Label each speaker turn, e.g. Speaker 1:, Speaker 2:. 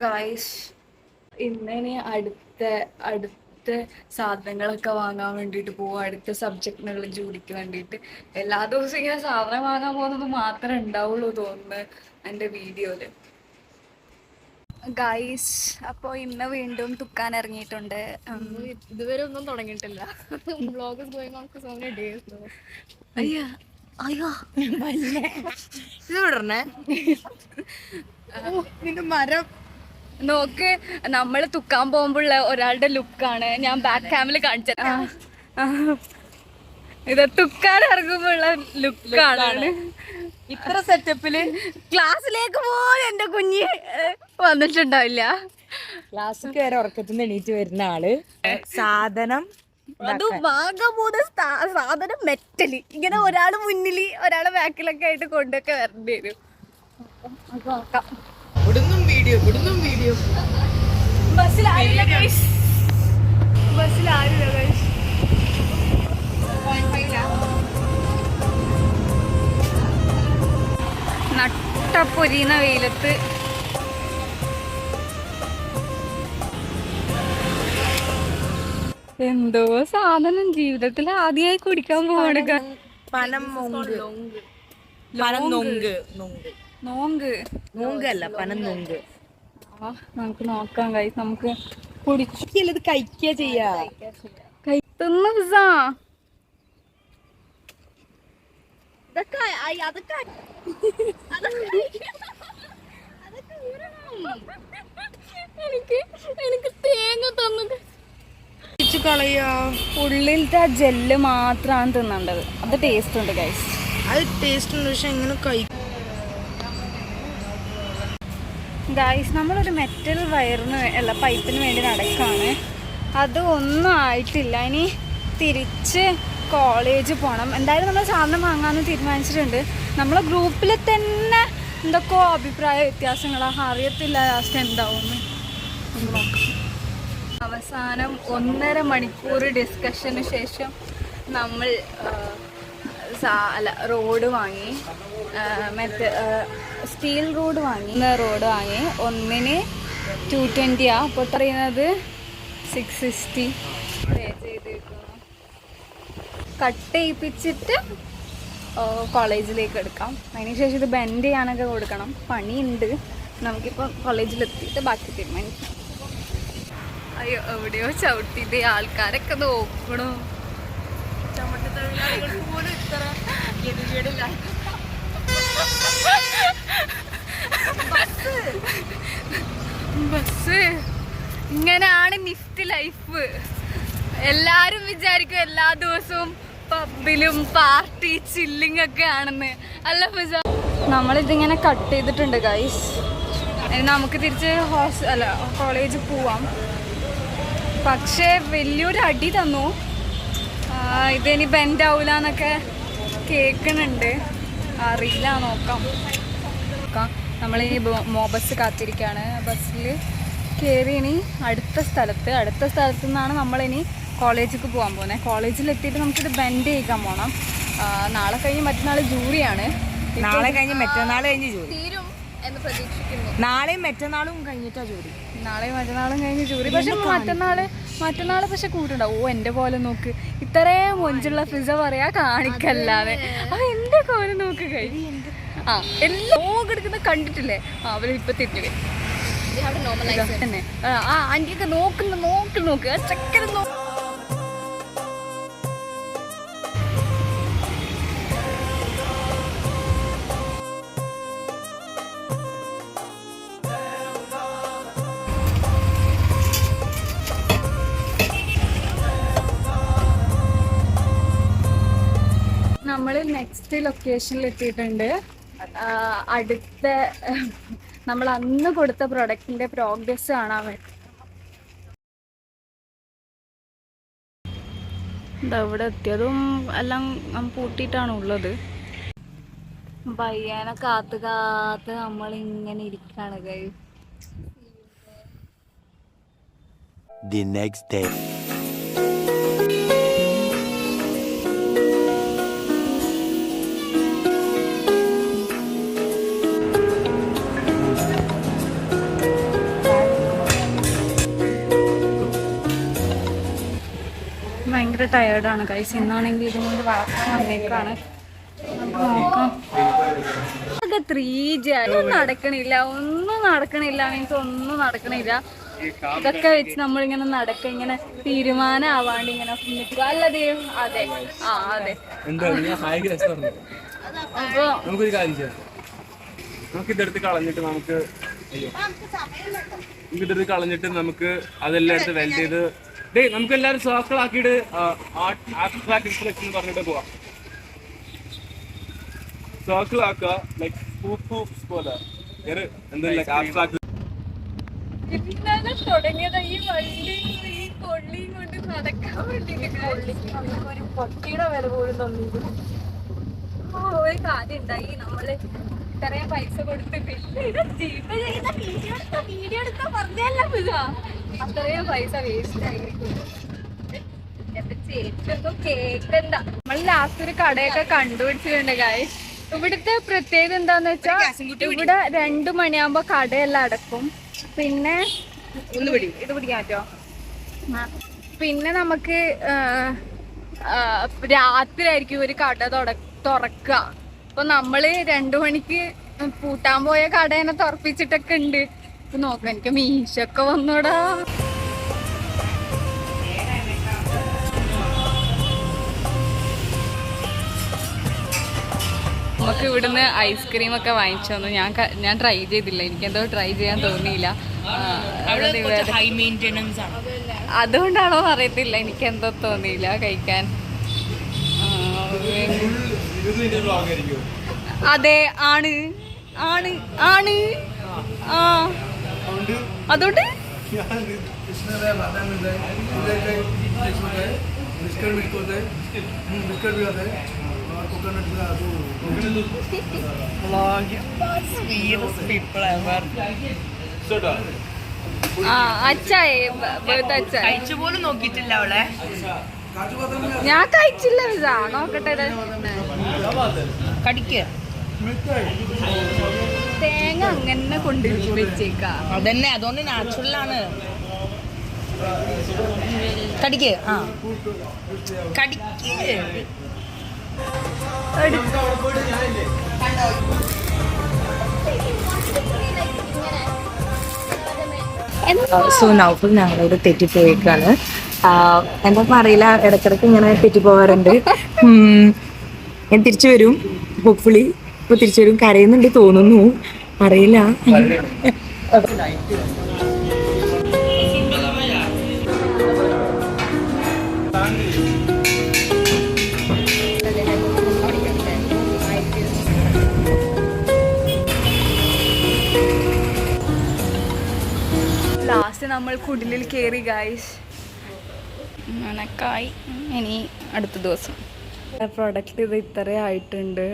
Speaker 1: Guys ഇന്നിനി അടുത്ത സാധനങ്ങളൊക്കെ വാങ്ങാൻ വേണ്ടിയിട്ട് പോവും. അടുത്ത സബ്ജക്റ്റിനുള്ള ജോലിക്ക് വേണ്ടിയിട്ട് എല്ലാ ദിവസവും ഇങ്ങനെ സാധനം വാങ്ങാൻ പോകുന്നത് മാത്രമേ ഉണ്ടാവുള്ളൂ തോന്നുന്നു എൻ്റെ വീഡിയോയില്. ഗായ്സ് അപ്പോൾ ഇന്ന് വീണ്ടും തുക്കാൻ ഇറങ്ങിയിട്ടുണ്ട്.
Speaker 2: ഇതുവരെ ഒന്നും തുടങ്ങിയിട്ടില്ല. Vlog is going on for so many days now.
Speaker 1: അയ്യോ അയ്യോ
Speaker 2: ഇത് വിടണേ നിന്റെ മരം
Speaker 1: നോക്ക്, നമ്മൾ തുക്കാൻ പോകുമ്പോഴുള്ള ഒരാളുടെ ലുക്കാണ് ഞാൻ ബാക്ക് ക്യാമിൽ കാണിച്ചത്. ഇത് തുക്കാൻ ഇറങ്ങുമ്പോഴുള്ള ലുക്കാണ്.
Speaker 2: ഇത്ര സെറ്റപ്പില്
Speaker 1: ക്ലാസ്സിലേക്ക് പോലും എന്റെ കുഞ്ഞ് വന്നിട്ടുണ്ടാവില്ല.
Speaker 2: ക്ലാസ്സിൽ കയറി ഉറക്കത്തിന് എണീറ്റ് വരുന്ന ആള് സാധനം
Speaker 1: അത് വാങ്ങാൻ പോകുന്ന സാധനം മെറ്റല് ഇങ്ങനെ ഒരാള് മുന്നില് ഒരാളെ ബാക്കിലൊക്കെ ആയിട്ട് കൊണ്ടൊക്കെ വരേണ്ടി വരും.
Speaker 2: Video
Speaker 1: ബസ്സിലാരില്ല guys. നട്ടപ്പൊരിയുന്ന വെയിലത്ത് എന്തോ സാധനം ജീവിതത്തിൽ ആദ്യമായി കുടിക്കാൻ പോവാണ്.
Speaker 2: നോങ്കല്ല പനം നൊങ്ക്.
Speaker 1: നമുക്ക് നോക്കാം ഗൈസ്. നമുക്ക് കുടിച്ചില്ലത്
Speaker 2: കഴിക്കുക ചെയ്യാ.
Speaker 1: തിന്ന പിസ്സ എനിക്ക് തേങ്ങ തന്നത്
Speaker 2: കളയാ.
Speaker 1: ഉള്ളിലത്തെ ആ ജെല്ല് മാത്രമാണ് തിന്നേണ്ടത്. അത് ടേസ്റ്റ് ഉണ്ട് ഗൈസ്.
Speaker 2: അത് ടേസ്റ്റ് ഉണ്ട്, പക്ഷെ എങ്ങനെ കഴിക്കും
Speaker 1: ഗൈസ്? നമ്മളൊരു മെറ്റൽ വയറിന് അല്ല പൈപ്പിന് വേണ്ടി നടക്കാണ്. അത് ഒന്നും ആയിട്ടില്ല. ഇനി തിരിച്ച് കോളേജ് പോകണം. എന്തായാലും നമ്മൾ സാധനം വാങ്ങാമെന്ന് തീരുമാനിച്ചിട്ടുണ്ട്. നമ്മളെ ഗ്രൂപ്പിൽ തന്നെ എന്തൊക്കെയോ അഭിപ്രായ വ്യത്യാസങ്ങളാണ്. അറിയത്തില്ല ലാസ്റ്റ് എന്താവുമെന്ന്. അവസാനം 1.5 മണിക്കൂർ ഡിസ്കഷന് ശേഷം നമ്മൾ റോഡ് വാങ്ങി. മറ്റേ സ്റ്റീൽ റോഡ് വാങ്ങി. ഒന്നിന് 220. അപ്പോൾ പറയുന്നത് 660 പേ ചെയ്തിരിക്കുന്നു. കട്ട് ചെയ്യിപ്പിച്ചിട്ട് കോളേജിലേക്ക് എടുക്കാം. അതിനുശേഷം ഇത് ബെൻഡ് ചെയ്യാനൊക്കെ കൊടുക്കണം. പണിയുണ്ട്. നമുക്കിപ്പോൾ കോളേജിലെത്തിയിട്ട് ബാക്കി തീരുമാനിക്കാം. അയ്യോ, എവിടെയോ ചവിട്ടിയത്. ആൾക്കാരൊക്കെ നോക്കണോ?
Speaker 2: ചവിട്ടിത്തൊഴിലാളികൾക്ക് പോലും ഇത്ര ഗതികേടില്ല.
Speaker 1: ബസ് ഇങ്ങനെയാണ് നിഫ്റ്റ് ലൈഫ്. എല്ലാരും വിചാരിക്കും എല്ലാ ദിവസവും പബ്ബിലും പാർട്ടി ചില്ലിങ് ഒക്കെ ആണെന്ന്. അല്ല ഫിസ, നമ്മളിതിങ്ങനെ കട്ട് ചെയ്തിട്ടുണ്ട് ഗൈസ്. നമുക്ക് തിരിച്ച് കോളേജിൽ പോവാം. പക്ഷേ വലിയൊരു അടി തന്നു. ഇതിനി ബെൻഡ് ആവില്ല എന്നൊക്കെ കേൾക്കുന്നുണ്ട്. അറിയില്ല, നോക്കാം. നമ്മളിനി ബസ് കാത്തിരിക്കുകയാണ്. ബസ്സിൽ കയറി ഇനി അടുത്ത സ്ഥലത്ത് നിന്നാണ് നമ്മളിനി കോളേജിലേക്ക് പോകാൻ പോകുന്നത്. കോളേജിലെത്തിയിട്ട് നമുക്കിത് ബെൻഡ് ചെയ്യിക്കാൻ പോകണം. നാളെ കഴിഞ്ഞ് മറ്റന്നാൾ ജൂറിയാണ്.
Speaker 2: നാളെ കഴിഞ്ഞ് മറ്റന്നാൾ കഴിഞ്ഞ് ജൂറി
Speaker 1: തീരും എന്ന് പ്രതീക്ഷിക്കുന്നു.
Speaker 2: നാളെയും മറ്റന്നാളും കഴിഞ്ഞിട്ടാ ജൂറി.
Speaker 1: നാളെയും മറ്റന്നാളും കഴിഞ്ഞ് ജൂറി. പക്ഷെ മറ്റന്നാൾ പക്ഷെ കൂട്ടുണ്ടാവും. എൻ്റെ പോലെ നോക്ക്, ഇത്രയും മൊഞ്ചുള്ള ഫിസ പറയാ കാണിക്കല്ലാതെ. അപ്പൊ എന്റെ പോലെ നോക്ക് കഴി. എല്ലാം എടുക്കുന്ന കണ്ടിട്ടില്ലേ? അവരിപ്പൊ തിരിഞ്ഞു തന്നെ. ആന്റിയൊക്കെ നോക്ക് ചക്കര നോക്ക്. നമ്മൾ നെക്സ്റ്റ് ലൊക്കേഷനിൽ എത്തിയിട്ടുണ്ട്. അടുത്ത നമ്മൾ അന്ന് കൊടുത്ത പ്രൊഡക്റ്റിന്റെ പ്രോഗ്രസ് കാണാൻ വേണ്ടി. ഇവിടെ എത്തിയതും എല്ലാം പൂട്ടിയിട്ടാണ് ഉള്ളത്. പയ്യനെ കാത്ത് നമ്മളിങ്ങനെ ഇരിക്കാണ് കൈ.
Speaker 3: The next day.
Speaker 1: ടയേർഡാണ് കൈസ്. ഇന്നാണെങ്കിൽ ഇതുകൊണ്ട് വളർത്താൻ വന്നേക്കാണ്. നോക്കാം. 3G ഒന്നും നടക്കണില്ല മീൻസ് ഒന്നും നടക്കണില്ല. ഇതൊക്കെ വെച്ച് നമ്മളിങ്ങനെ ഇങ്ങനെ തീരുമാനമാവാണ്ട് ഇങ്ങനെ നിൽക്കുക അല്ലതേ. അതെ അതെ. അപ്പൊ
Speaker 4: നമുക്കൊരു കാര്യം ചെയ്യാം. നമുക്കിതെടുത്ത് കളഞ്ഞിട്ട് നമുക്ക് അതെല്ലാം എടുത്ത് വെൽഡ് ചെയ്ത് നമുക്ക് എല്ലാവരും സർക്കിൾ ആക്കിയിട്ട് ആബ്സ്ട്രാക്ട് ഇൻസ്ട്രക്ഷൻ പറഞ്ഞിട്ട് പോവാം. സർക്കിൾ ആക്കുക ലൈക്ക് പോലെ ആബ്സ്ട്രാക്ട്.
Speaker 1: ഇന്നലെ തുടങ്ങിയത് ഈ വണ്ടിയും ഈ കൊള്ളിയും കൊണ്ട് നടക്കാൻ വേണ്ടിട്ട് ഒരു പൊട്ടിയുടെ വില പോലും തന്നിരുന്നു. ഒരു കാര്യം ഉണ്ടായി. നമ്മള് ഇത്രയും പൈസ കൊടുത്ത് വീഡിയോ എടുക്കാൻ പറഞ്ഞല്ല അത്രയും പൈസ വേസ്റ്റ് ആയിരിക്കും. കേക്കണ്ട. നമ്മൾ ലാസ്റ്റ് ഒരു കടയൊക്കെ കണ്ടുപിടിച്ചിട്ടുണ്ട് ഗായ്സ്. ഇവിടുത്തെ പ്രത്യേകത എന്താന്ന് വെച്ചാ ഇവിടെ 2 മണിയാകുമ്പോ കടയെല്ലാം അടക്കും. പിന്നെ ഇത് പിടിക്കാൻ പറ്റോ? പിന്നെ നമുക്ക് രാത്രി ആയിരിക്കും ഒരു കട തുറക്കുക. അപ്പൊ നമ്മള് 2 മണിക്ക് പൂട്ടാൻ പോയ കടേനെ തുറപ്പിച്ചിട്ടൊക്കെ ഉണ്ട്. ഇപ്പൊ നോക്കാം, എനിക്ക് മീശൊക്കെ വന്നോടാ. നമുക്ക് ഇവിടുന്ന് ഐസ്ക്രീം ഒക്കെ വാങ്ങിച്ചു തന്നു. ഞാൻ ട്രൈ ചെയ്തില്ല, എനിക്കെന്തോ ട്രൈ ചെയ്യാൻ തോന്നിയില്ല. അതുകൊണ്ടാണോ അറിയത്തില്ല, എനിക്കെന്തോ തോന്നിയില്ല കഴിക്കാൻ. അതെ ആണ് ആണ് ആണ് ആ അതുകൊണ്ട്
Speaker 5: കഴിച്ചു പോലും നോക്കിയിട്ടില്ല അവളെ.
Speaker 1: ഞാൻ കഴിച്ചില്ല. നോക്കട്ടെ.
Speaker 5: കടിക്ക്.
Speaker 1: തേങ്ങ അങ്ങനെ കൊണ്ട് വെച്ചേക്കാ.
Speaker 5: അതന്നെ, അതുകൊണ്ട് നാച്ചുറൽ ആണ്. കടിക്ക്. ആ കടിക്ക്. സോ നൗഫൽ ഞങ്ങളോട് തെറ്റിപ്പോയേക്കാണ്. എന്താ അറിയില്ല, ഇടക്കിടക്ക് ഇങ്ങനെ തെറ്റിപ്പോവാറുണ്ട്. ഞാൻ തിരിച്ചു വരും, ഹോപ്പ്ഫുള്ളി ഇപ്പൊ തിരിച്ചു വരും. കരയുന്നുണ്ട് തോന്നുന്നു, അറിയില്ല.
Speaker 1: ലാസ്റ്റ് നമ്മൾ കുടിലിൽ കയറി ഗായ്സ്. നനക്കായി. ഇനി അടുത്ത ദിവസം പ്രൊഡക്റ്റ് ഇത് ഇത്ര ആയിട്ടുണ്ട്.